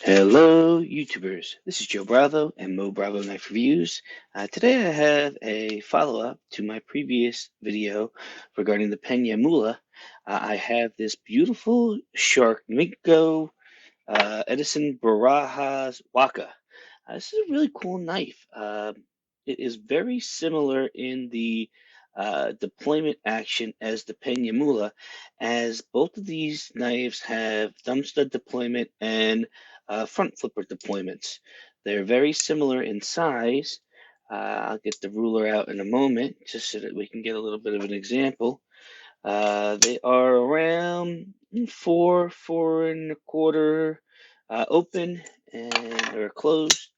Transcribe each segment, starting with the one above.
Hello, YouTubers. This is Joe Bravo and Mo Bravo Knife Reviews. Today I have a follow-up to my previous video regarding the Pena Mula. I have this beautiful shark Minko Edison Barajas Waka. This is a really cool knife. It is very similar in the deployment action as the Pena Mula, as both of these knives have thumb stud deployment and front flipper deployments. They're very similar in size. I'll get the ruler out in a moment just so that we can get a little bit of an example. They are around four and a quarter open and or closed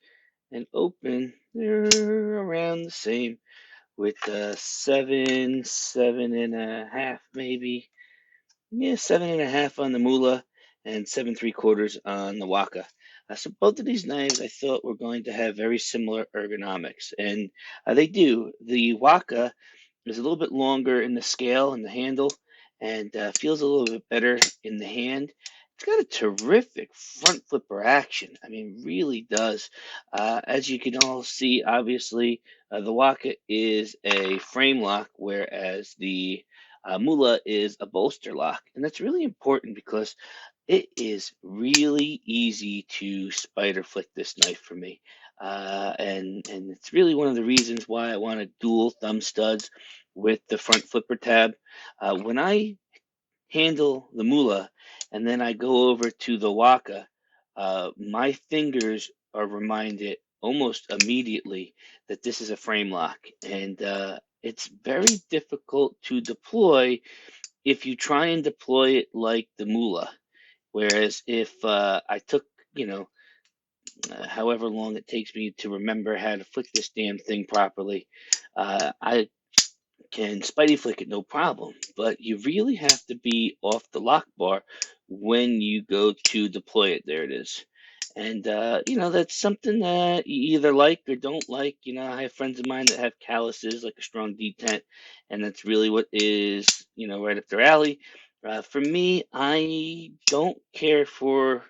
and open. They're around the same with seven and a half maybe. Yeah, seven and a half on the Mula and 7 3/4 on the Waka. So both of these knives I thought were going to have very similar ergonomics, and they do. The Waka is a little bit longer in the scale and the handle, and feels a little bit better in the hand. It's got a terrific front flipper action. I mean, really does. As you can all see, obviously, the Waka is a frame lock, whereas the Mula is a bolster lock. And that's really important because it is really easy to spider flick this knife for me. And it's really one of the reasons why I wanted dual thumb studs with the front flipper tab. When I handle the Mula and then I go over to the Waka, my fingers are reminded almost immediately that this is a frame lock. And it's very difficult to deploy if you try and deploy it like the Mula. Whereas if I took, you know, however long it takes me to remember how to flick this damn thing properly, I can spidey flick it no problem. But you really have to be off the lock bar when you go to deploy it. There it is. And, that's something that you either like or don't like. I have friends of mine that have calluses, like a strong detent, and that's really what is, right up their alley. For me, I don't care for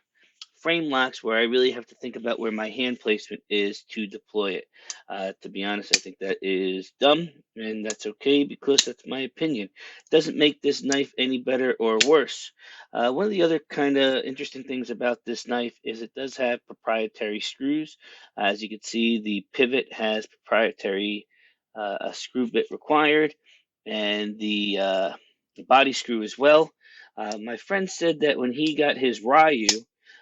frame locks where I really have to think about where my hand placement is to deploy it. To be honest, I think that is dumb, and that's okay because that's my opinion. Doesn't make this knife any better or worse. One of the other kind of interesting things about this knife is it does have proprietary screws. As you can see, the pivot has proprietary a screw bit required, and the body screw as well. My friend said that when he got his Ryu,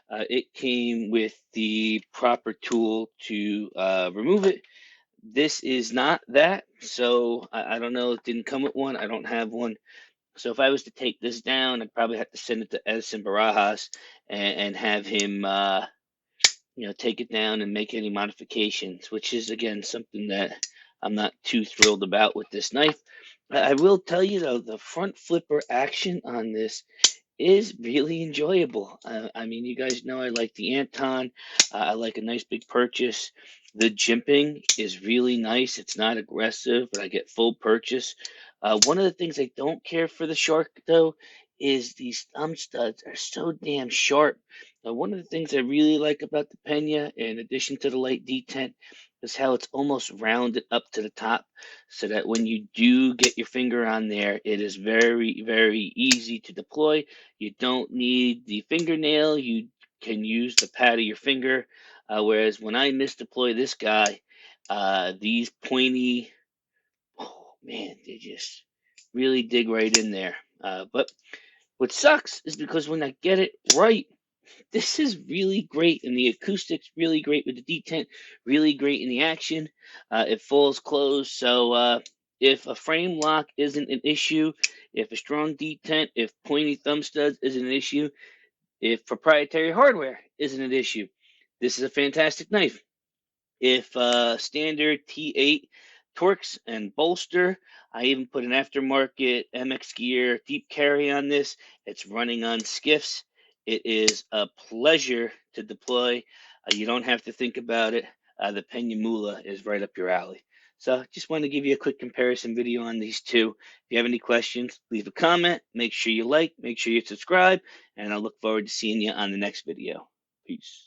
it came with the proper tool to remove it. This is not that, so I don't know. It didn't come with one. I don't have one. So if I was to take this down, I'd probably have to send it to Edison Barajas and have him, take it down and make any modifications, which is again something that I'm not too thrilled about with this knife. I will tell you though, the front flipper action on this is really enjoyable. I mean, you guys know I like the Anton. I like a nice big purchase. The jimping is really nice. It's not aggressive, but I get full purchase. One of the things I don't care for the Shark though is these thumb studs are so damn sharp. One of the things I really like about the Pena, in addition to the light detent, is how it's almost rounded up to the top so that when you do get your finger on there, it is very, very easy to deploy. You don't need the fingernail. You can use the pad of your finger. Whereas when I misdeploy this guy, these pointy, oh man, they just really dig right in there. But what sucks is because when I get it right, this is really great in the acoustics, really great with the detent, really great in the action. It falls closed, so if a frame lock isn't an issue, if a strong detent, if pointy thumb studs isn't an issue, if proprietary hardware isn't an issue, this is a fantastic knife. If standard T8 Torx and bolster, I even put an aftermarket MX Gear deep carry on this. It's running on skiffs. It is a pleasure to deploy. You don't have to think about it. The Pena Mula is right up your alley. So just wanted to give you a quick comparison video on these two. If you have any questions, leave a comment. Make sure you like, make sure you subscribe, and I look forward to seeing you on the next video. Peace.